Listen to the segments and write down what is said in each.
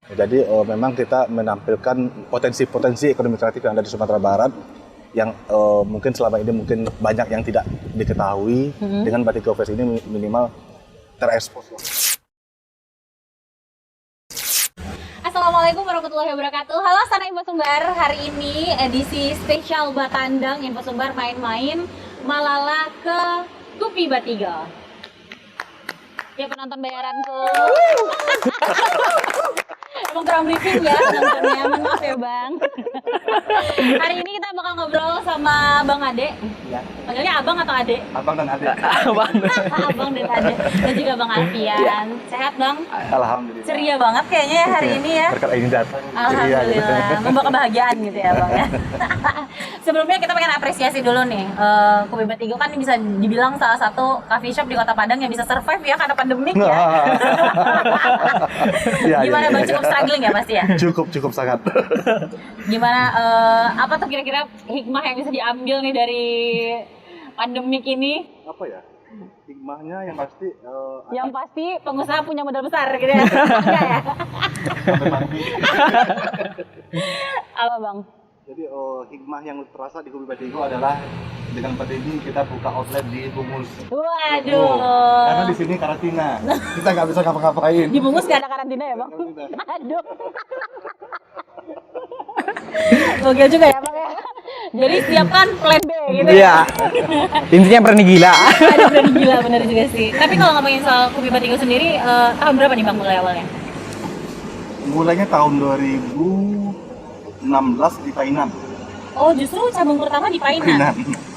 Jadi memang kita menampilkan potensi-potensi ekonomi kreatif yang ada di Sumatera Barat yang mungkin selama ini mungkin banyak yang tidak diketahui. Dengan Batigo Fest ini minimal terekspos. Assalamualaikum warahmatullahi wabarakatuh. Halo Sana Info Sumbar, hari ini edisi spesial Batandang Info Sumbar main-main Malala ke Kupi Batigo. Ya penonton bayaranku. Emang kurang briefing ya penontonnya, maaf ya Bang. Hari ini kita bakal ngobrol sama Bang Ade. Ya. Panggilnya Abang atau Ade? Abang dan Ade. Abang dan Ade. Dan juga Bang Alfian. Sehat Bang? Alhamdulillah. Ceria banget kayaknya ya hari ini ya. Berkat ini datang. Alhamdulillah, membawa kebahagiaan gitu ya Bang ya. Sebelumnya kita pengen apresiasi dulu nih, Kupi Batigo kan bisa dibilang salah satu coffee shop di Kota Padang yang bisa survive ya karena pandemik ya. Gimana Bang, cukup struggling ya pasti ya? Cukup sangat. Gimana, apa tuh kira-kira hikmah yang bisa diambil nih dari pandemik ini? Apa ya? Hikmahnya yang pasti Yang pasti pengusaha punya modal besar gitu ya. Enggak ya? Apa Bang? Jadi hikmah yang terasa di Kupi Batigo adalah dengan pandemi kita buka outlet di Bungus. Waduh. Karena di sini karantina, kita nggak bisa ngapa-ngapain. Di Bungus gak ada karantina ya Bang? Aduh. Gokil juga ya Bang ya. Jadi siapkan plan B gitu ya. Iya. Intinya berani gila. Ada berani gila bener juga sih. Tapi kalau ngomongin soal Kupi Batigo sendiri, tahun berapa nih Bang mulai awalnya? Mulainya tahun 2016 di Painan. Oh justru cabang pertama di Painan?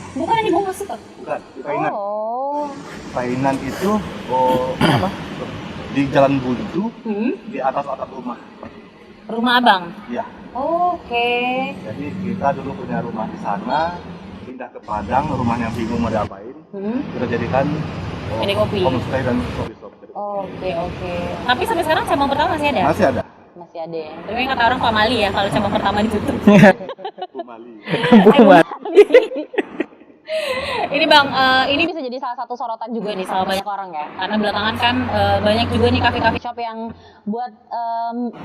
Bukan di Bungus itu? Bukan, di Painan. Oh. Painan itu apa? Di Jalan Buntu, di atas atap rumah. Rumah Abang? Iya. Oke. Jadi kita dulu punya rumah di sana, pindah ke Padang, rumahnya bingung mau diapain. Kita jadikan Kedai kopi. homestay dan coffee shop. Oke. Tapi sampai sekarang cabang pertama masih ada? Masih ada. Masih ada ya. Tapi kata orang pamali ya kalau cabang pertama ditutup. Bumali. Ini Bang, ini bisa jadi salah satu sorotan juga nih sama banyak orang ya. Karena belakangan kan banyak juga nih kafe-kafe shop yang buat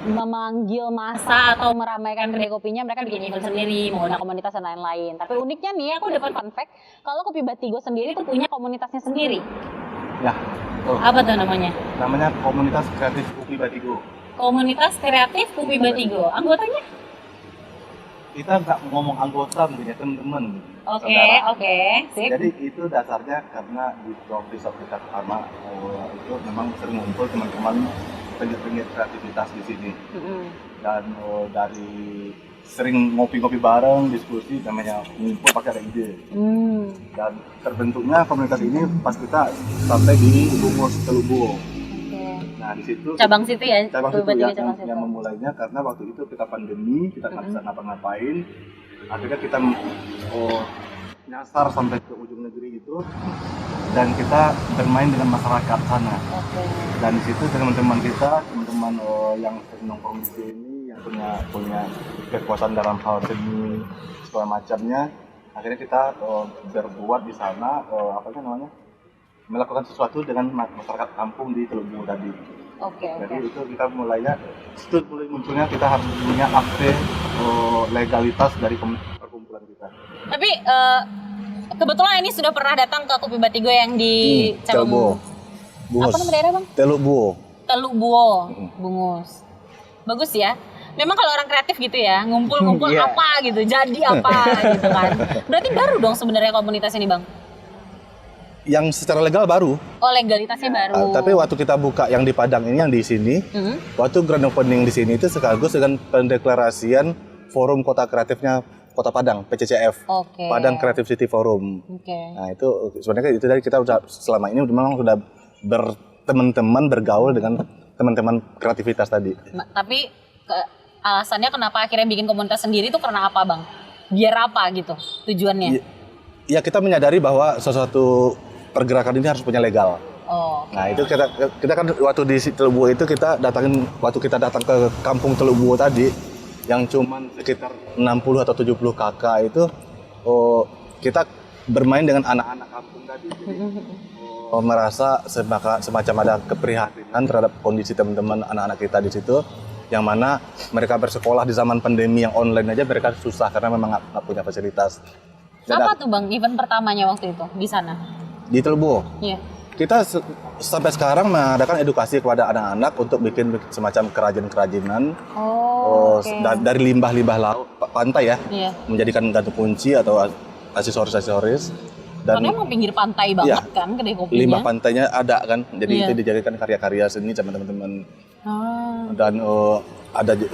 memanggil massa atau meramaikan kedai kopinya, mereka bikin event sendiri, mengundang komunitas dan lain-lain. Tapi uniknya nih, aku dapat fun fact, kalau Kupi Batigo sendiri tuh punya komunitasnya sendiri. Ya. Apa tuh namanya? Namanya Komunitas Kreatif Kupi Batigo. Komunitas Kreatif Kupi Batigo. Anggotanya? Kita nggak ngomong anggota mungkin ya, teman-teman. Oke, sip. Jadi itu dasarnya karena di coffee shop kita pertama itu memang sering ngumpul teman-teman penggit-penggit kreativitas di sini. Dan dari sering ngopi-ngopi bareng, diskusi, namanya ngumpul pakai ada ide. Dan terbentuknya komunitas ini pas kita sampai di Bungus Teluk. Nah di situ Cabang situ ya? cabang Kupi situ Batigo yang, cabang yang situ. memulainya karena waktu itu kita pandemi, kita nggak bisa ngapa-ngapain. Akhirnya kita nyasar sampai ke ujung negeri itu dan kita bermain dengan masyarakat sana. Dan di situ teman-teman kita, teman-teman yang sering nongkrong di sini, yang punya kekuasaan dalam hal seni segala macamnya, akhirnya kita berbuat di sana melakukan sesuatu dengan masyarakat kampung di Teluk Bungu tadi. Jadi itu kita mulainya, itu mulai munculnya kita harus punya akte legalitas dari perkumpulan kita. Tapi kebetulan ini sudah pernah datang ke Kupi Batigo yang di cabang apa nama daerah Bang? Teluk Buo. Teluk Buo, Bungus. Bagus ya. Memang kalau orang kreatif gitu ya, ngumpul-ngumpul apa gitu, jadi apa gitu kan. Berarti baru dong sebenarnya komunitas ini Bang? Yang secara legal baru. Oh legalitasnya baru. Tapi waktu kita buka yang di Padang ini, yang di sini, waktu grand opening di sini itu sekaligus dengan pendeklarasian Forum Kota Kreatifnya Kota Padang, PCCF. Padang Creative City Forum. Nah itu sebenarnya itu dari kita udah selama ini memang sudah berteman-teman bergaul dengan teman-teman kreativitas tadi. Tapi alasannya kenapa akhirnya bikin komunitas sendiri itu karena apa Bang? Biar apa gitu tujuannya? Ya kita menyadari bahwa sesuatu pergerakan ini harus punya legal. Nah itu kita kan waktu di Teluk Buo itu kita waktu kita datang ke kampung Teluk Buo tadi yang cuman sekitar 60 atau 70 kakak itu kita bermain dengan anak-anak kampung tadi. Jadi, merasa semacam ada keprihatinan terhadap kondisi teman-teman anak-anak kita di situ. yang mana mereka bersekolah di zaman pandemi yang online aja mereka susah karena memang nggak punya fasilitas. Apa tuh Bang event pertamanya waktu itu di sana? Di Telbu Iya. kita sampai sekarang mengadakan edukasi kepada anak-anak untuk bikin semacam kerajinan-kerajinan dari limbah-limbah laut pantai ya, Iya. menjadikan gantung kunci atau aksesoris-aksesoris. Dan Karena emang pinggir pantai banget kan kedai kopinya. limbah pantainya ada kan, jadi Iya. itu dijadikan karya-karya seni sama teman-teman. Ah. Dan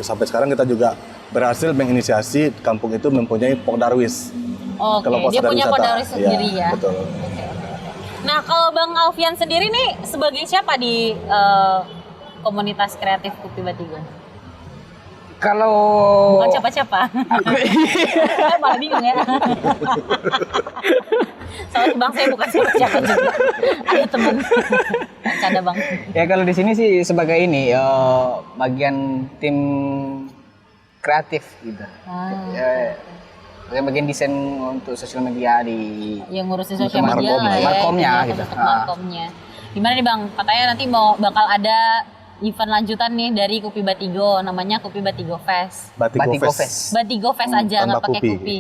sampai sekarang kita juga berhasil menginisiasi kampung itu mempunyai Pokdarwis. Oke, Kelompok dia sadar punya wisata. Podaris sendiri Iya, ya. betul. Nah, kalau Bang Alfian sendiri nih sebagai siapa di komunitas kreatif Kopi Batigo? Kalau Bukan siapa-siapa. Malah bingung ya. Soalnya Bang saya bukan siapa-siapa juga. Ada teman. Canda Bang. ya kalau di sini sih sebagai ini bagian tim kreatif gitu. Bagian desain untuk sosial media di Yang ngurusin sosial Untuk media markom, lah ya. markomnya Untuk gitu. markomnya. Gimana nih Bang? Katanya nanti bakal ada event lanjutan nih dari Kopi Batigo, namanya Kopi Batigo Fest. Batigo Fest. Fest. Batigo Fest aja, nggak tanpa pakai kopi. kopi.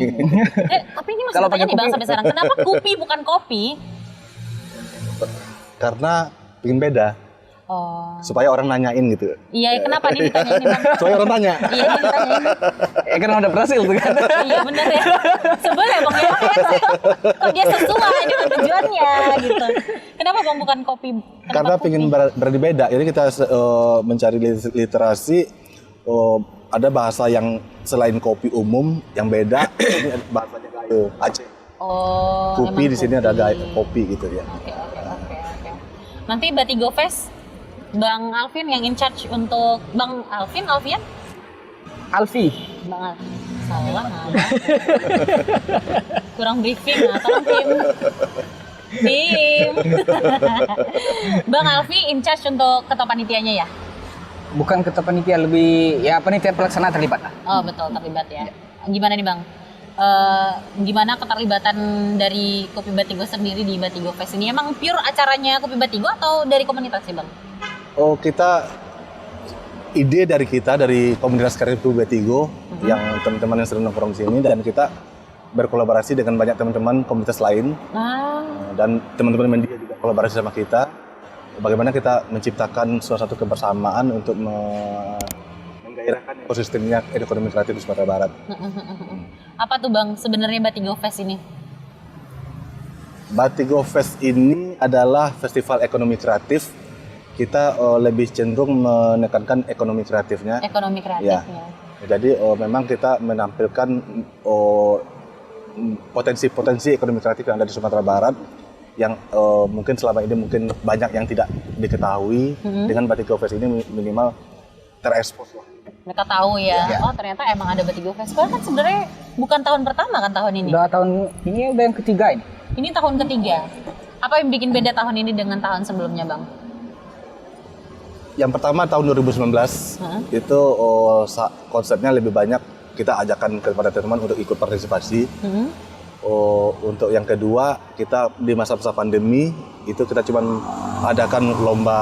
Tapi ini masih Kalau bertanya pakai nih Bang kopi. sampai sekarang, kenapa kopi bukan kopi? Karena ingin beda Oh, supaya orang nanyain gitu. iya kenapa nih ditanya ini Bang? Supaya orang tanya. Iya ini ditanyain. Kan udah berhasil tuh kan. Iya bener ya. Sebel ya Bang ya, kok dia sesuai dengan tujuannya gitu. Kenapa Bang bukan kopi? Kenapa Karena kopi? ingin berani beda, jadi kita mencari literasi. Ada bahasa yang selain kopi umum yang beda, ini ada bahasanya gayo Aceh. Oh, Kopi emang di sini ada kopi gitu ya. Oke. Nanti Batigo Fest Bang Alvin yang in charge untuk Bang Alvin, Alfian? Alfi. Bang Alvin. Salah nggak? Kurang briefing nah, tolong tim. Tim. Bang Alfi in charge untuk ketua panitianya ya? Bukan ketua panitia, lebih ya panitia pelaksana terlibat lah. Oh betul, terlibat ya. Gimana nih Bang? Gimana keterlibatan dari Kopi Batigo sendiri di Batigo Fest ini? Emang pure acaranya Kopi Batigo atau dari komunitas sih Bang? Ide dari kita dari komunitas kreatif Batigo yang teman-teman yang sering nongkrong sini, dan kita berkolaborasi dengan banyak teman-teman komunitas lain dan teman-teman media juga kolaborasi sama kita. Bagaimana kita menciptakan suatu kebersamaan untuk menggairahkan ekosistemnya ekonomi kreatif di Sumatera Barat. Apa tuh Bang sebenarnya Batigo Fest ini? Batigo Fest ini adalah festival ekonomi kreatif. Kita lebih cenderung menekankan ekonomi kreatifnya. Ekonomi kreatifnya. Jadi memang kita menampilkan potensi-potensi ekonomi kreatif yang ada di Sumatera Barat yang mungkin selama ini mungkin banyak yang tidak diketahui. Dengan Batigo Fest ini minimal terekspos. Mereka tahu ya. Oh ternyata emang ada Batigo Fest. Karena kan sebenarnya bukan tahun pertama kan tahun ini. Udah tahun ini udah yang ketiga ini. Ini tahun ketiga. Apa yang bikin beda tahun ini dengan tahun sebelumnya Bang? Yang pertama tahun 2019 itu konsepnya lebih banyak kita ajakkan kepada teman-teman untuk ikut partisipasi. Untuk yang kedua kita di masa-masa pandemi itu kita cuma adakan lomba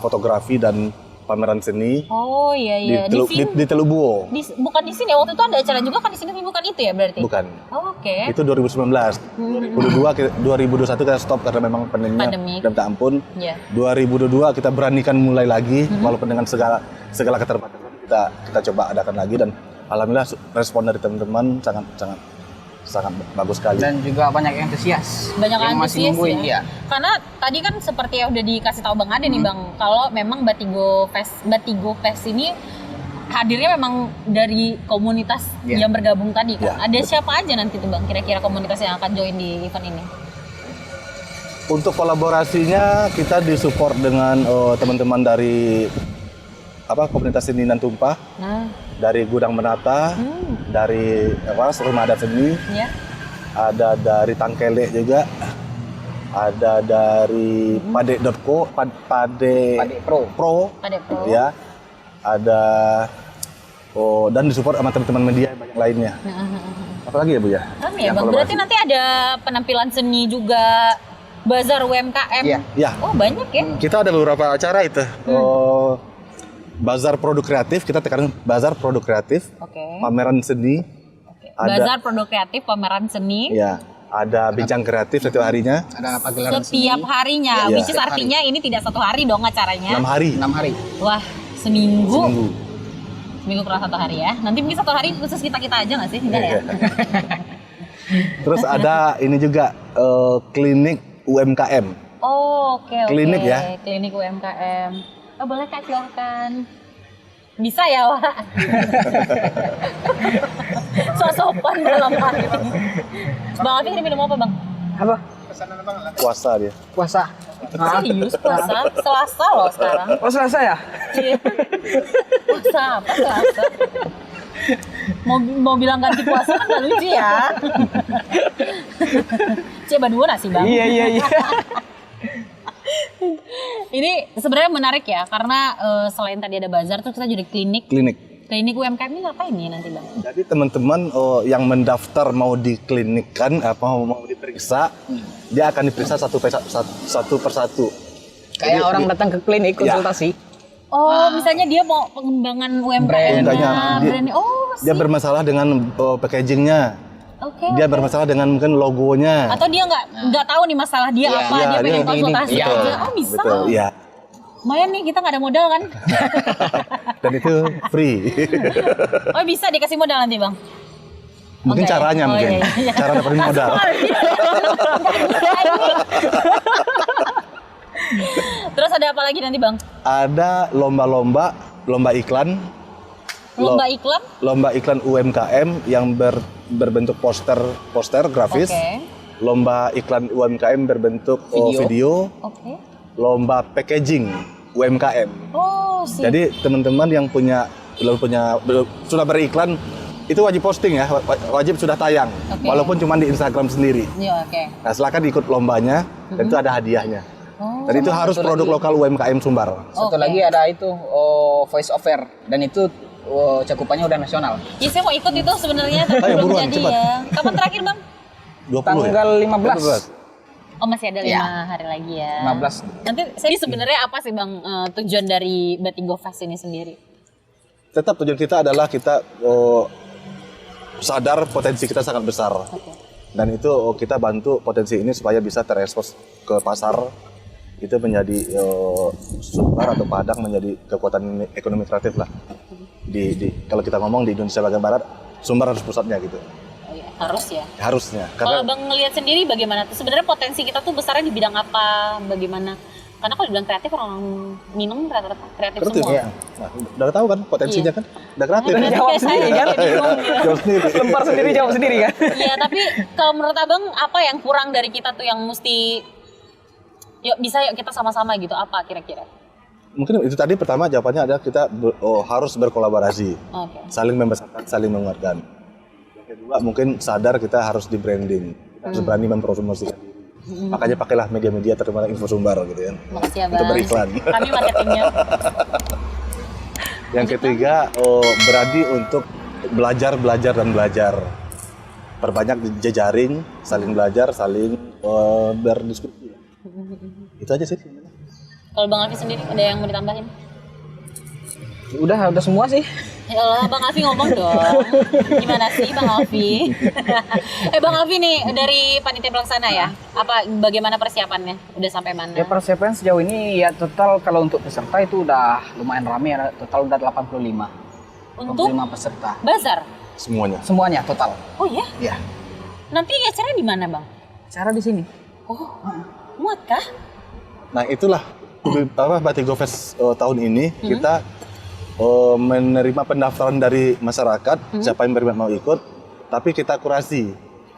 fotografi dan pameran seni. Oh iya di sini. Di Teluk-Buo. Bukan di sini. Waktu itu ada acara juga kan di sini, bukan itu ya berarti? Bukan. Oh, oke. Itu 2019. 2021 kita stop karena memang pandeminya dan tak ampun. Iya. 2022 kita beranikan mulai lagi walaupun dengan segala keterbatasan kita coba adakan lagi, dan alhamdulillah respon dari teman-teman sangat bagus sekali. Dan juga banyak yang antusias. Banyak yang masih antusias nungguin ya. Karena tadi kan seperti yang udah dikasih tahu Bang Ade nih Bang, kalau memang Batigo Fest ini hadirnya memang dari komunitas yang bergabung tadi kan. Ada siapa aja nanti tuh Bang kira-kira komunitas yang akan join di event ini? Untuk kolaborasinya kita disupport dengan teman-teman dari komunitas seni dan tumpah, dari Gudang Menata, dari Rumah Adat Seni, ada dari Tangkele juga, ada dari Pade.co, Pade Pro, ya, ada dan disupport sama teman-teman media yang banyak lainnya. Apalagi ya Bu ya? Ya Bang, berarti nanti ada penampilan seni juga, bazar UMKM. Ya. Oh banyak ya? Kita ada beberapa acara itu. bazar produk kreatif, kita tekankan bazar produk kreatif, Oke. pameran seni, ada Bazar produk kreatif, pameran seni. ya, ada bincang kreatif setiap harinya, Ada pagelaran Setiap harinya, Iya. which is artinya ini tidak 1 hari dong acaranya. 6 hari. 6 hari. Wah, seminggu. Seminggu. Seminggu kurang 1 hari ya. Nanti mungkin 1 hari khusus kita aja nggak sih? Enggak ya? Terus ada ini juga klinik UMKM. Oh, oke. Klinik ya? Klinik UMKM. Oh, boleh Kak, silakan. Bisa ya, Wak? Sosopan dalam hal ini. Bang Alvin ini minum apa, Bang? Apa? Puasa dia. Puasa. Serius, puasa? Selasa loh sekarang. Oh, Selasa ya? Iya. Puasa apa Selasa? Mau bilang ganti puasa kan gak lucu ya. Coba dua nasi Bang. Iya. Ini sebenarnya menarik ya karena selain tadi ada bazar terus kita jadi klinik. Klinik UMKM ini ngapain nih nanti Bang? Jadi teman-teman yang mendaftar mau diklinikkan, mau diperiksa, dia akan diperiksa satu persatu. Kayak orang datang ke klinik konsultasi. Oh, misalnya dia mau pengembangan UMKM. Brandnya. Dia bermasalah dengan packagingnya. Oke. Dia bermasalah dengan mungkin logonya. Atau dia nggak tahu nih masalah dia Iya, apa, iya, dia pengen dia konsultasi ini. aja. Iya, Oh bisa. Betul, iya. Lumayan nih kita nggak ada modal kan? Dan itu free. Oh bisa dikasih modal nanti Bang? Mungkin Oke. caranya Oh, mungkin. iya. Cara dapetin modal. Terus ada apa lagi nanti Bang? Ada lomba iklan. Lomba iklan? UMKM yang berbentuk poster grafis. Oke. Lomba iklan UMKM berbentuk video. Oke. Lomba packaging UMKM. Oh sih. Jadi teman-teman yang sudah beriklan itu wajib posting ya, wajib sudah tayang, Oke. walaupun cuma di Instagram sendiri. Iya oke. Nah silakan ikut lombanya dan itu ada hadiahnya. Oh. Dan itu harus produk lokal UMKM Sumbar. Satu Oke. lagi ada itu voice over dan itu cakupannya udah nasional. Ya saya mau ikut itu sebenarnya tapi Ayo, belum buruan, jadi cepat. ya. Kapan terakhir Bang? 20 Tanggal ya? 15. Oh masih ada 5 Ya. hari lagi ya. 15. Nanti saya sebenarnya apa sih Bang tujuan dari Batigo Fest ini sendiri? Tetap tujuan kita adalah kita sadar potensi kita sangat besar. Oke. Dan itu kita bantu potensi ini supaya bisa terekspos ke pasar. Itu menjadi Sumbar atau Padang menjadi kekuatan ekonomi kreatif lah. Kalau kita ngomong di Indonesia bagian barat, Sumbar harus pusatnya gitu. Oh iya, harus ya. Harusnya. Kalau Karena Bang ngelihat sendiri bagaimana tuh? Sebenarnya potensi kita tuh besarnya di bidang apa? Bagaimana? Karena kalau dibilang kreatif orang minum rata-rata kreatif kreatif semua. ya. Nah, udah tahu kan potensinya Iya. kan? Udah kreatif. Udah Jawab kayak sendiri saya, kan? kayak bingung gitu. Jawab sendiri. Lempar sendiri jawab sendiri kan? Iya, tapi kalau menurut Abang apa yang kurang dari kita tuh yang mesti yuk kita sama-sama gitu apa kira-kira? Mungkin itu tadi pertama jawabannya adalah kita harus berkolaborasi. Oke. Saling membesarkan, saling menguatkan. Yang kedua mungkin sadar kita harus di branding. Kita harus berani mempromosikan diri. Makanya pakailah media-media terutama Info Sumbar gitu kan. Makasih ya Bang. Untuk beriklan. Kami marketingnya. Yang ketiga berani untuk belajar. Perbanyak di jejaring, saling belajar, saling berdiskusi. Itu aja sih. Kalau Bang Alfi sendiri ada yang mau ditambahin? Udah semua sih. Ya Allah, Bang Alfi ngomong dong. Gimana sih Bang Alfi? Bang Alfi nih dari panitia pelaksana ya. Bagaimana persiapannya? Udah sampai mana? Ya persiapan sejauh ini ya total kalau untuk peserta itu udah lumayan ramai ya, total udah 85. Untuk 85 peserta. bazar. Semuanya total. Oh ya? Ya. Nanti acaranya di mana, Bang? Cara di sini. Oh, muat kah? Nah itulah Batigo Fest tahun ini kita menerima pendaftaran dari masyarakat siapa yang berminat mau ikut, tapi kita kurasi.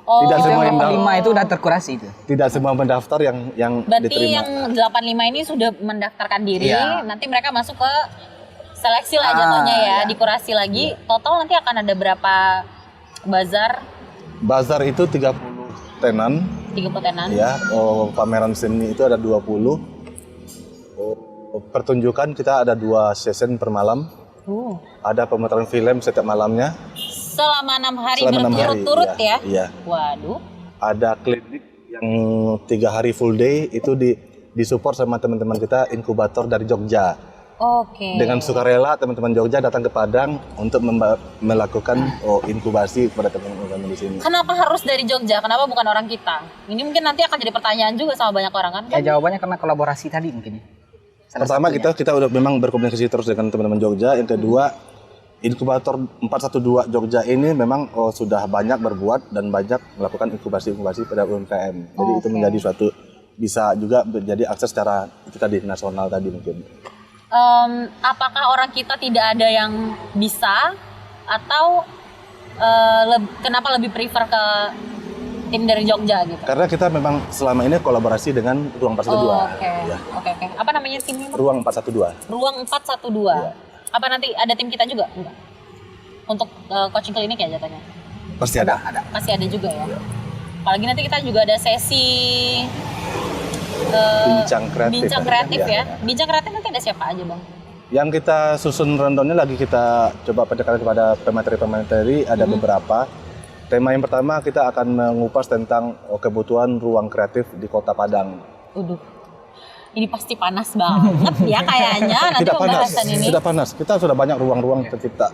Oh, Tidak semua yang 85 itu udah terkurasi itu. Tidak semua pendaftar yang berarti diterima. yang 85 ini sudah mendaftarkan diri, Iya. nanti mereka masuk ke seleksi lah jatuhnya ya, iya. dikurasi lagi. Total nanti akan ada berapa bazar? Bazar itu 30 tenan, 30 tenan. ya. Pameran seni itu ada 20. Pertunjukan kita ada 2 session per malam. Ada pemutaran film setiap malamnya. Selama 6 hari Selama 6 hari, berturut-turut iya, ya? iya. Waduh. Ada klinik yang 3 hari full day itu disupport sama teman-teman kita inkubator dari Jogja. Oke. Dengan sukarela teman-teman Jogja datang ke Padang untuk melakukan inkubasi kepada teman-teman di sini. Kenapa harus dari Jogja? Kenapa bukan orang kita? Ini mungkin nanti akan jadi pertanyaan juga sama banyak orang kan? Ya jawabannya karena kolaborasi tadi mungkin. Pertama kita udah memang berkomunikasi terus dengan teman-teman Jogja. Yang kedua, inkubator 412 Jogja ini memang sudah banyak berbuat dan banyak melakukan inkubasi pada UMKM. Jadi itu menjadi suatu bisa juga menjadi akses secara itu tadi nasional tadi mungkin. Apakah orang kita tidak ada yang bisa atau kenapa lebih prefer ke tim dari Jogja gitu? Karena kita memang selama ini kolaborasi dengan Ruang 412. Oke. Apa namanya timnya? Ruang 412. Ruang 412. Iya. Apa nanti ada tim kita juga? Enggak. Untuk coaching klinik ya jatuhnya? Pasti ada. Pasti ada juga ya. Iya. Apalagi nanti kita juga ada sesi bincang kreatif ya. Bincang kreatif nanti ada siapa aja bang? Yang kita susun rundownnya lagi kita coba pendekatan kepada pemateri ada beberapa. Tema yang pertama kita akan mengupas tentang kebutuhan ruang kreatif di Kota Padang. Ini pasti panas banget ya kayaknya nanti Tidak panas, pembahasan ini. tidak panas. Kita sudah banyak ruang-ruang tercipta.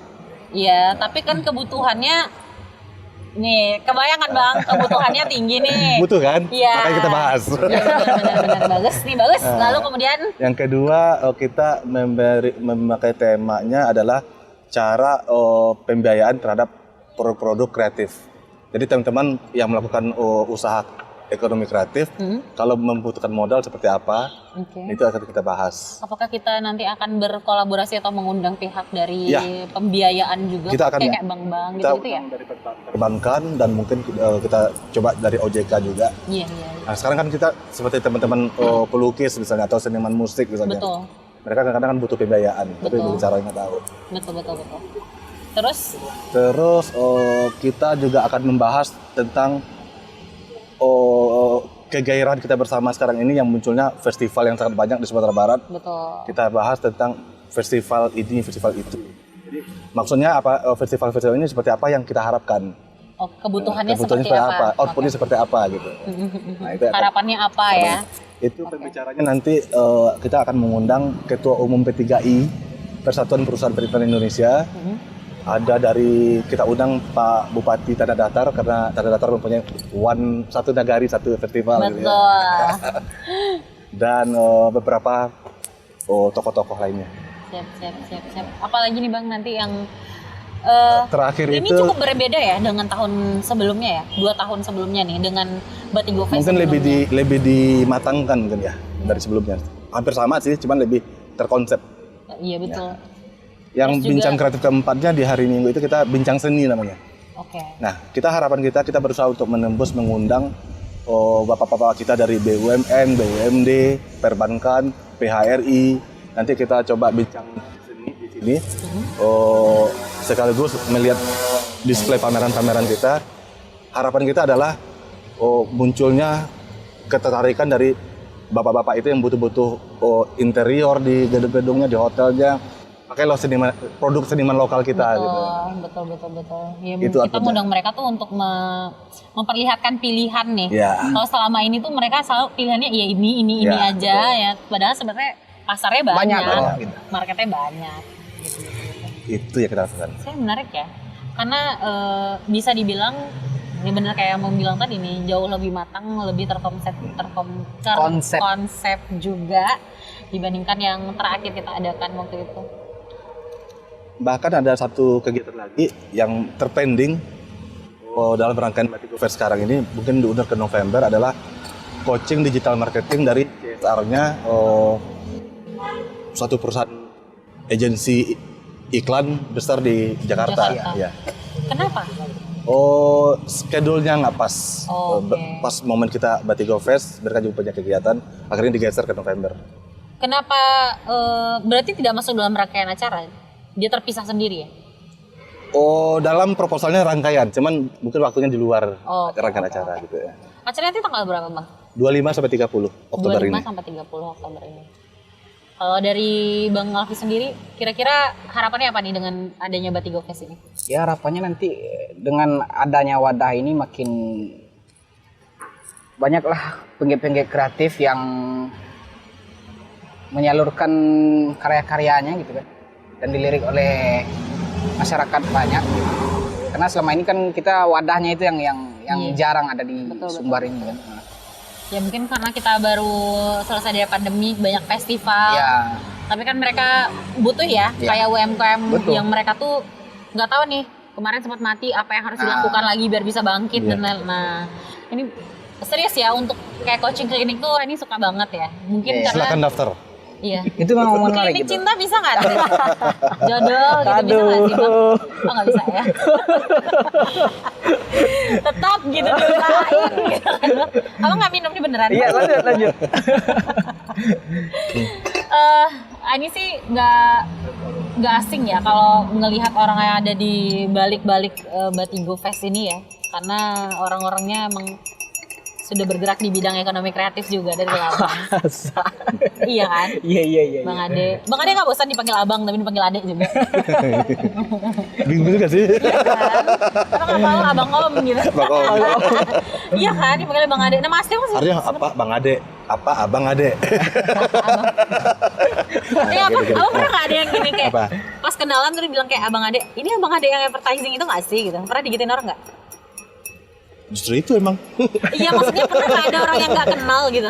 Iya, tapi kan kebutuhannya nih, kebayang kan bang, kebutuhannya tinggi nih. Butuh kan? Iya. Makanya kita bahas. Iya benar bagus. Lalu kemudian Yang kedua kita memakai temanya adalah cara pembiayaan terhadap produk-produk kreatif. Jadi teman-teman yang melakukan usaha ekonomi kreatif, kalau membutuhkan modal seperti apa, itu akan kita bahas. apakah kita nanti akan berkolaborasi atau mengundang pihak dari pembiayaan juga? Kita akan kayak bank-bank gitu ya? dari perbankan dan mungkin kita coba dari OJK juga. Iya. Nah, sekarang kan kita seperti teman-teman pelukis misalnya atau seniman musik misalnya. Betul. Mereka kadang-kadang kan butuh pembiayaan, tapi Betul. caranya nggak tahu. Betul. Terus kita juga akan membahas tentang kegairahan kita bersama sekarang ini yang munculnya festival yang sangat banyak di Sumatera Barat. betul. Kita bahas tentang festival ini, festival itu. Jadi maksudnya apa? Festival-festival ini seperti apa yang kita harapkan? Kebutuhannya seperti apa? Outputnya seperti apa gitu. Nah, itu Harapannya apa ya? Itu pembicaranya nanti kita akan mengundang Ketua Umum P3I Persatuan Perusahaan Periklanan Indonesia. Ada dari kita undang Pak Bupati Tanah Datar karena Tanah Datar mempunyai satu nagari satu festival. Betul. Gitu ya. Dan beberapa tokoh-tokoh lainnya. Siap. Apalagi nih bang nanti yang Terakhir ini itu cukup berbeda ya dengan tahun sebelumnya ya, 2 tahun sebelumnya nih dengan Batigo Fest. mungkin sebelumnya. lebih dimatangkan mungkin ya dari sebelumnya. Hampir sama sih, cuman lebih terkonsep. Iya betul. Yang Terus bincang juga- kreatif keempatnya di hari Minggu itu kita bincang seni namanya. Oke. Nah, harapan kita berusaha untuk mengundang bapak-bapak kita dari BUMN, BUMD, perbankan, PHRI. Nanti kita coba bincang seni di sini. Sekaligus melihat display pameran-pameran kita. Harapan kita adalah munculnya ketertarikan dari bapak-bapak itu yang butuh-butuh interior di gedung-gedungnya, di hotelnya. Pakai produk seniman lokal kita gitu. Betul. Ya, Itu kita artinya. ngundang mereka tuh untuk memperlihatkan pilihan nih. Ya. Kalau selama ini tuh mereka selalu pilihannya ya ini Ya, aja ya. Padahal sebenarnya pasarnya banyak, gitu. marketnya banyak. Itu ya kita lakukan. Saya menarik ya, karena bisa dibilang ini benar kayak yang mau bilang tadi nih jauh lebih matang, lebih terkonsep juga dibandingkan yang terakhir kita adakan waktu itu. Bahkan ada satu kegiatan lagi yang terpending dalam rangkaian Batigo Fest sekarang ini, mungkin diundur ke November, adalah coaching digital marketing dari CSR-nya suatu perusahaan agensi iklan besar di Jakarta. Ya. Kenapa? Schedule-nya nggak pas. Oke. Pas momen kita Batigo Fest, mereka juga punya kegiatan, akhirnya digeser ke November. Kenapa berarti tidak masuk dalam rangkaian acara? Dia terpisah sendiri ya? Dalam proposalnya rangkaian, cuman mungkin waktunya di luar Oke, rangkaian oke, acara oke. gitu ya. Acaranya nanti tanggal berapa bang? 25 sampai 30 Oktober 25 ini. sampai 30 Oktober ini. Kalau dari Bang Alfi sendiri, kira-kira harapannya apa nih dengan adanya Batigo Fest ini? Ya harapannya nanti dengan adanya wadah ini makin banyaklah penggiat-penggiat kreatif yang menyalurkan karya-karyanya gitu kan, dan dilirik oleh masyarakat banyak gitu. Karena selama ini kan kita wadahnya itu yang Iya. jarang ada di Betul. Sumbar ini kan. Ya mungkin karena kita baru selesai dari pandemi, banyak festival. Ya, Tapi kan mereka butuh ya, Iya. kayak UMKM Betul. yang mereka tuh nggak tahu nih kemarin sempat mati, apa yang harus dilakukan lagi biar bisa bangkit dan lain. Nah, ini serius ya untuk kayak coaching klinik tuh ini suka banget ya. Mungkin Iya. karena Silakan daftar. iya. itu memang menarik Klinik gitu. cinta bisa nggak? Jodoh gitu bisa nggak sih bang? Oh nggak bisa ya. Tetap gitu diusahain. Gitu. Abang nggak minum nih beneran? Iya, lanjut. Ini sih nggak asing ya kalau ngelihat orang yang ada di balik-balik Batigo Fest ini ya, karena orang-orangnya emang sudah bergerak di bidang ekonomi kreatif juga dari lama. Iya kan? Iya. Bang Ade nggak bosan dipanggil abang tapi dipanggil Ade juga. Bingung juga sih. Karena kan kalau abang om gitu. Bang Om. Iya kan dipanggil Bang Ade. Nama asli apa sih? Artinya apa Bang Ade? Apa Abang Ade? Apa? Abang pernah nggak ada yang gini kayak Apa? pas kenalan terus bilang kayak Abang Ade, ini Abang Ade yang advertising itu nggak sih gitu? Pernah digituin orang nggak? Justru itu emang. Iya maksudnya pernah nggak ada orang yang nggak kenal gitu?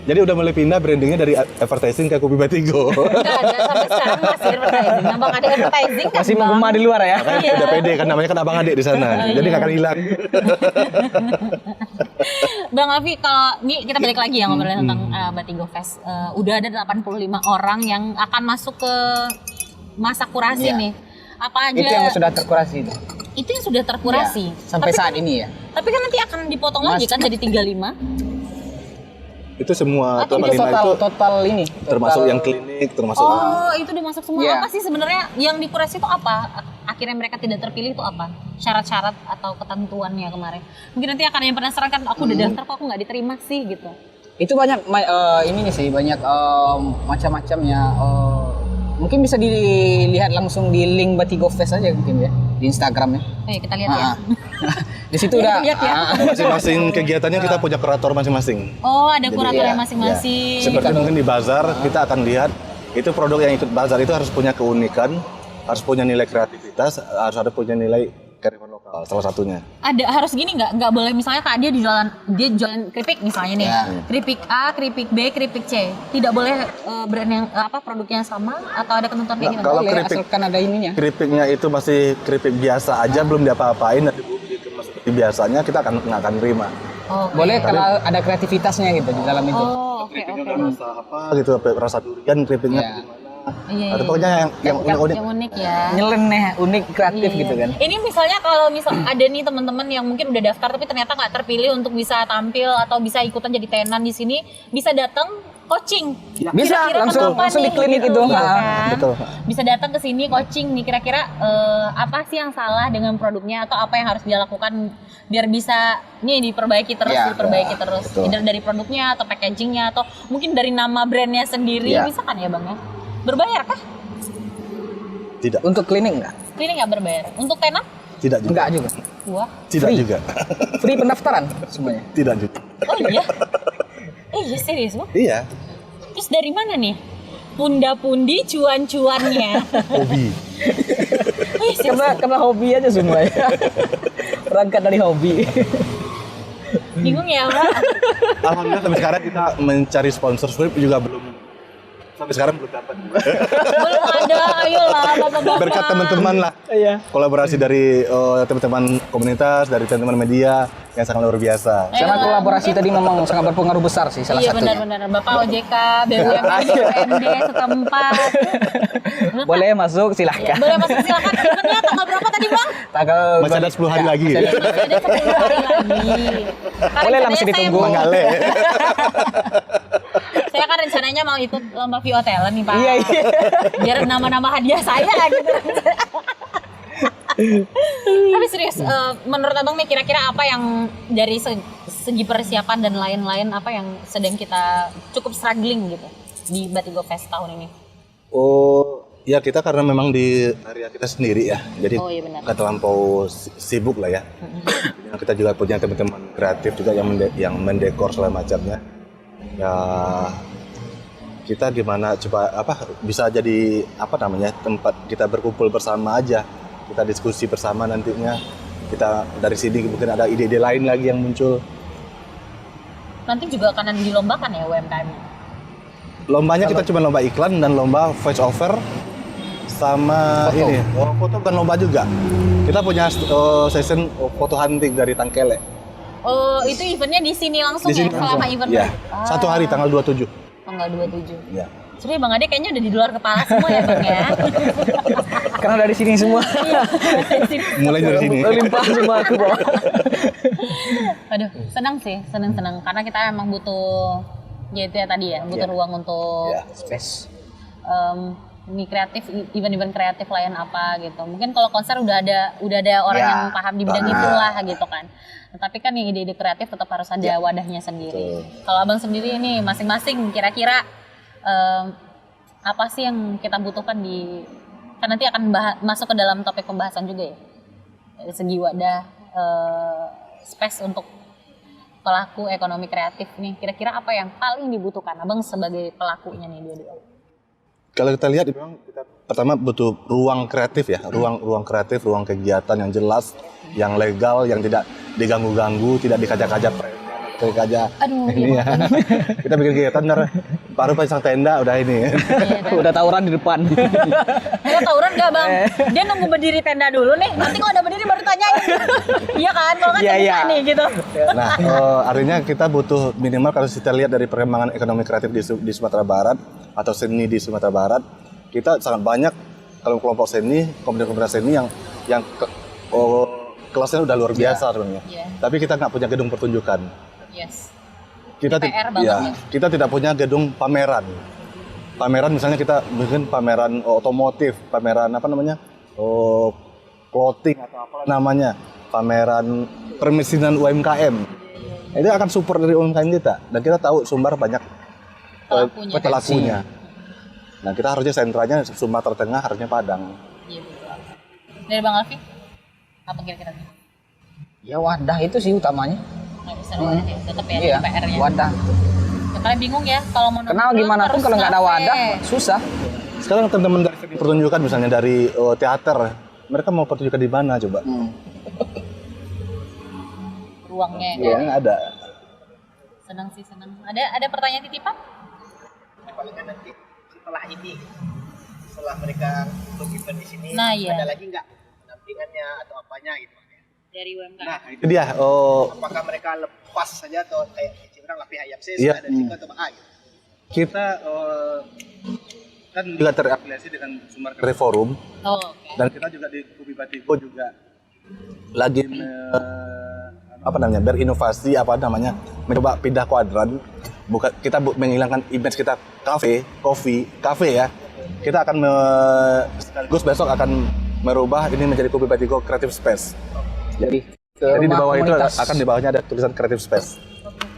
Jadi udah mulai pindah brandingnya dari advertising ke Kopi Batigo. Nggak ada sampai sekarang masih advertising. Abang Ade advertising kan Masih Bang? menggema di luar ya. Makanya Iya. udah pede kan namanya kan Abang Ade di sana. Jadi nggak akan hilang. Bang Alfi, kalau ini kita balik lagi ya ngobrolin tentang Batigo Fest. Udah ada 85 orang yang akan masuk ke masa kurasi Iya. nih. Apa aja? Itu yang sudah terkurasi itu. Itu yang sudah terkurasi. Iya, sampai Tapi saat kan- ini ya. Tapi kan nanti akan dipotong lagi kan jadi 35. Itu semua Atau Itu 85 itu total ini. termasuk total- yang klinik, termasuk Oh, itu udah masuk semua. Iya. Apa sih sebenarnya yang dikurasi itu apa? Akhirnya mereka tidak terpilih itu apa? Syarat-syarat atau ketentuannya kemarin. Mungkin nanti akan yang penasaran kan, aku udah daftar kok aku nggak diterima sih gitu. Itu banyak ini sih banyak macam-macamnya. Mungkin bisa dilihat langsung di link Batigo Fest aja mungkin ya di Instagramnya. Oke, kita lihat ya. Di situ udah. Lihat ya. masing-masing kegiatannya kita punya kurator masing-masing. Oh, ada Jadi, kuratornya iya, masing-masing. Seperti mungkin di bazar kita akan lihat itu produk yang ikut bazar itu harus punya keunikan, harus punya nilai kreativitas, harus ada punya nilai kearifan lokal salah satunya. Ada harus gini nggak boleh misalnya Kak dia jualan keripik misalnya nih. Ya. Keripik A, keripik B, keripik C. Tidak boleh brand yang produknya sama atau ada ketentuan kayak gitu. Kalau Boleh, keripik- asalkan ada ininya. Keripiknya itu masih keripik biasa aja, belum diapa-apain, nanti dikemas seperti biasanya kita nggak akan terima. Oh, Boleh kalau ada kreativitasnya gitu di dalam itu. oh, oke oke. Rasa apa gitu, rasa durian keripiknya Iya. gimana? Iya, Ada iya. pokoknya yang unik-unik. Yang unik ya. Nyeleneh, unik, kreatif Iya. gitu kan. Ini misalnya kalau ada nih teman-teman yang mungkin udah daftar tapi ternyata nggak terpilih untuk bisa tampil atau bisa ikutan jadi tenan di sini, bisa datang coaching. Bisa, Kira-kira langsung kenapa di nih, klinik gitu, itu. ya Ah, kan? betul. Bisa datang ke sini coaching nih kira-kira apa sih yang salah dengan produknya atau apa yang harus dia lakukan biar bisa nih diperbaiki terus, Iya, terus. betul. Either dari produknya atau packagingnya atau mungkin dari nama brandnya sendiri, Iya. bisa kan ya bang ya? Berbayar kah? Tidak, Untuk klinik enggak? Ini nggak berbayar. Untuk tenan? tidak juga. Enggak juga. Wah. Tidak Free. juga. Free pendaftaran semuanya. Tidak juga. Oh iya? Iya serius bang? Iya, Terus dari mana nih? Punda-pundi cuan-cuannya. hobi. Wih, serius. Karena hobi aja semuanya. Berangkat dari hobi. Bingung ya Mbak? Alhamdulillah sampai sekarang kita mencari sponsor script juga sampai sekarang belum dapat. Belum ada, ayolah bapak-bapak. Berkat teman-teman lah, Iya. kolaborasi dari teman-teman komunitas, dari teman-teman media yang sangat luar biasa. Karena kolaborasi tadi memang sangat berpengaruh besar sih salah Iya satunya. benar-benar. Bapak OJK, BUMN, BUMD setempat. Boleh masuk silahkan. Boleh masuk silakan. Eventnya tanggal berapa tadi bang? Tanggal Masih ada 10 hari lagi. Masih ada 10 hari lagi. Karena Boleh rencananya langsung saya ditunggu. mau- Manggale. Saya kan rencananya mau ikut lomba VO talent nih Pak. Iya, iya. Biar nama-nama hadiah saya gitu. Tapi serius, menurut abang nih kira-kira apa yang dari segi persiapan dan lain-lain apa yang sedang kita cukup struggling gitu di Batigo Fest tahun ini? Oh, ya kita karena memang di area kita sendiri ya, jadi Oh, iya benar. nggak terlampau sibuk lah ya. Jadi kita juga punya teman-teman kreatif juga yang mendekor segala macamnya. Ya kita gimana coba bisa jadi tempat kita berkumpul bersama aja, kita diskusi bersama nantinya, kita dari sini mungkin ada ide-ide lain lagi yang muncul. Nanti juga akan dilombakan ya UMKM. Lombanya kita cuma lomba iklan dan lomba voice over sama Foto. ini. Foto bukan lomba juga. Kita punya session foto hunting dari Tangkele. Oh, itu eventnya di sini langsung Di sini ya selama langsung. event. Ya. Satu hari tanggal 27. Tanggal 27. Ya. Sebenarnya Bang Ade kayaknya udah di luar kepala semua ya Bang ya. Karena dari sini semua. Iya. Mulai dari sini. Limpah semua aku bawa. Aduh, senang sih, senang-senang karena kita emang butuh ya itu ya tadi ya, butuh Ya. ruang untuk Ya. Space. ini kreatif, event-event kreatif lain apa gitu. Mungkin kalau konser udah ada orang Ya. yang paham di bidang itulah gitu kan. Tapi kan yang ide-ide kreatif tetap harus ada wadahnya sendiri. Kalau Abang sendiri ini masing-masing kira-kira apa sih yang kita butuhkan kan nanti akan masuk ke dalam topik pembahasan juga ya. Dari segi wadah space untuk pelaku ekonomi kreatif nih, kira-kira apa yang paling dibutuhkan Abang sebagai pelakunya nih dua-dua? Kalau kita lihat memang kita pertama butuh ruang kreatif ya, ruang kreatif, ruang kegiatan yang jelas, yang legal, yang tidak diganggu-ganggu, tidak dikajak-kajak kayak Aduh, ini ya. Kita bikin kegiatan baru pasang tenda udah ini. Udah tawuran di depan. Ada tawuran gak Bang? Dia nunggu berdiri tenda dulu nih, nanti kalau udah berdiri baru tanyain. Iya kan, kalau kan Iya. nih gitu. Nah, artinya kita butuh minimal kalau kita lihat dari perkembangan ekonomi kreatif di Sumatera Barat atau seni di Sumatera Barat, kita sangat banyak kalau kelompok seni, komunitas seni yang kelasnya udah luar biasa sebenarnya. Iya. Tapi kita nggak punya gedung pertunjukan. Yes. Kita PR banget ya. kita tidak punya gedung pameran. Pameran misalnya kita mungkin pameran otomotif, pameran clothing atau apa namanya, pameran permesinan UMKM. Itu akan support dari UMKM kita dan kita tahu Sumbar banyak pelakunya. Nah, kita harusnya sentranya Sumatera Tengah, harusnya Padang. Iya betul. Dari Bang Alfi, apa kira-kira? Ya wadah itu sih utamanya. Nggak bisa wadah ya, tetap ya Iya, PR-nya. wadah. Ya, kalian bingung ya kalau mau Kenal nongkrong gimana pun harus kalau nggak ada kafe. wadah susah. Sekarang teman-teman dari seni pertunjukan misalnya dari teater, mereka mau pertunjukan di mana coba? Ruangnya ya. Iya, ada. Senang sih, senang. Ada pertanyaan titipan? Palingan nanti setelah mereka untuk event di sini Nah, iya. ada lagi nggak dampingannya atau apanya gitu. Dari UMKM. Nah, itu dia. Apakah mereka lepas saja atau kayak orang lah pihak Yapses Iya. ada di situ atau apa gitu. Kita kan juga terafiliasi dengan Sumbar Kreatif Forum Oh, oke. dan kita juga di Kubi Batigo juga lagi berinovasi mencoba pindah kuadran. Kita menghilangkan image kita kafe ya. Kita akan sekaligus besok akan merubah ini menjadi Kubi Batigo Creative Space. Jadi Jadi di bawah itu komunitas. akan di bawahnya ada tulisan Creative Space.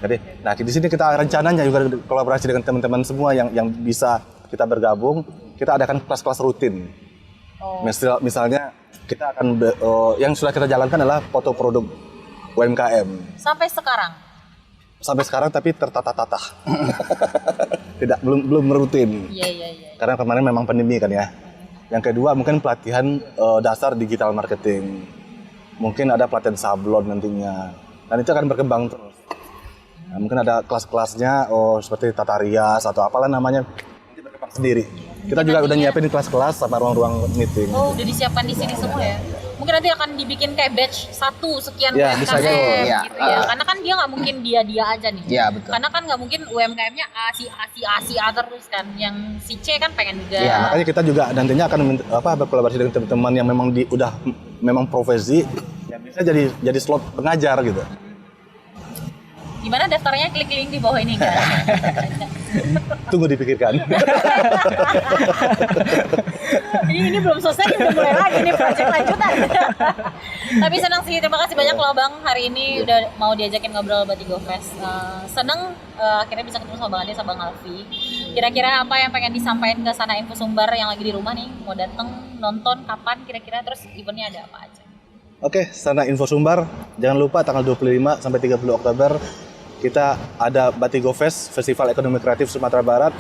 Jadi, nah di sini kita rencananya juga kolaborasi dengan teman-teman semua yang bisa kita bergabung. Kita adakan kelas-kelas rutin. Misalnya kita akan yang sudah kita jalankan adalah foto produk UMKM. Sampai sekarang tapi tertata-tata. belum rutin. Iya. Karena kemarin memang pandemi kan ya. Yang kedua mungkin pelatihan dasar digital marketing. Mungkin ada pelatihan sablon nantinya. Dan itu akan berkembang terus. Nah, mungkin ada kelas-kelasnya seperti tata rias atau apalah namanya, nanti berkembang sendiri. Kita juga udah nyiapin kelas-kelas sama ruang-ruang meeting. Oh, udah disiapkan di sini semua ya? Mungkin nanti akan dibikin kayak batch 1 sekian Ya, bisa UMKM gitu. gitu Ya. ya. Karena kan dia nggak mungkin dia aja nih. Iya, betul. Karena kan nggak mungkin UMKM-nya A terus kan. Yang si C kan pengen juga. Iya. Makanya kita juga nantinya akan berkolaborasi dengan teman-teman yang memang udah profesi, yang bisa jadi slot pengajar gitu. Gimana daftarnya? Klik link di bawah ini kan. Tunggu dipikirkan. ini belum selesai, udah mulai lagi nih project lanjutan. Tapi senang sih, terima kasih banyak loh Bang hari ini udah mau diajakin ngobrol Batigo Fest. Seneng akhirnya bisa ketemu sama Bang Ade sama Bang Alfi. Kira-kira apa yang pengen disampaikan ke Sana Info Sumbar yang lagi di rumah nih, mau datang nonton kapan kira-kira, terus eventnya ada apa aja? Oke, Sana Info Sumbar, jangan lupa tanggal 25 sampai 30 Oktober kita ada Batigo Fest, Festival Ekonomi Kreatif Sumatera Barat.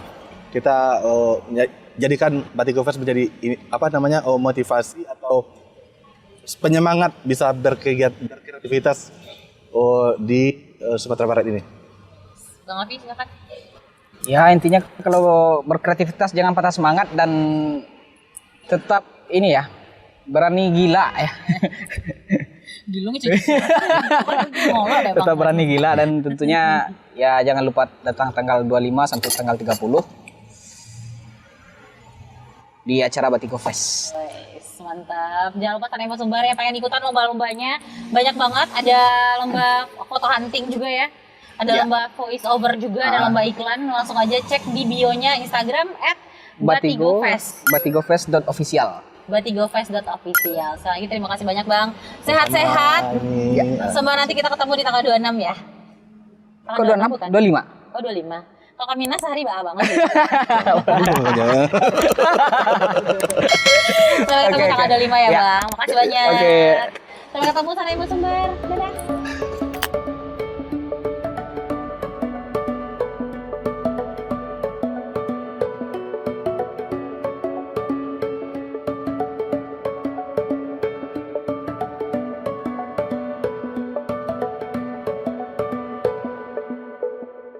kita jadikan Batigo Fest menjadi ini, motivasi atau penyemangat bisa berkreativitas di Sumatera Barat ini. Bang Afi, silakan. Ya intinya kalau berkreativitas jangan patah semangat dan tetap ini ya berani gila ya. Gila ngecek. Tetap berani gila dan tentunya ya jangan lupa datang tanggal 25 sampai tanggal 30 di acara Batigo Fest. Wes, mantap. Jangan lupa Sanebo Sumbar yang pengen ikutan lomba-lombanya. Banyak banget, ada lomba foto hunting juga ya. Ada lomba voice over juga, ada lomba iklan. Langsung aja cek di bio-nya Instagram @batigofest. Batigofest.official. batigofest.official. Sekali lagi terima kasih banyak Bang. Sehat-sehat. Sembah nanti kita ketemu di tanggal 26 ya. Kok 26? bukan? 25. Oh 25. Kalau Kamina sehari banget. Sampai ketemu tanggal 25 ya Bang. Makasih banyak. Oke. Sampai ketemu sana Ibu Sumber. Dadah.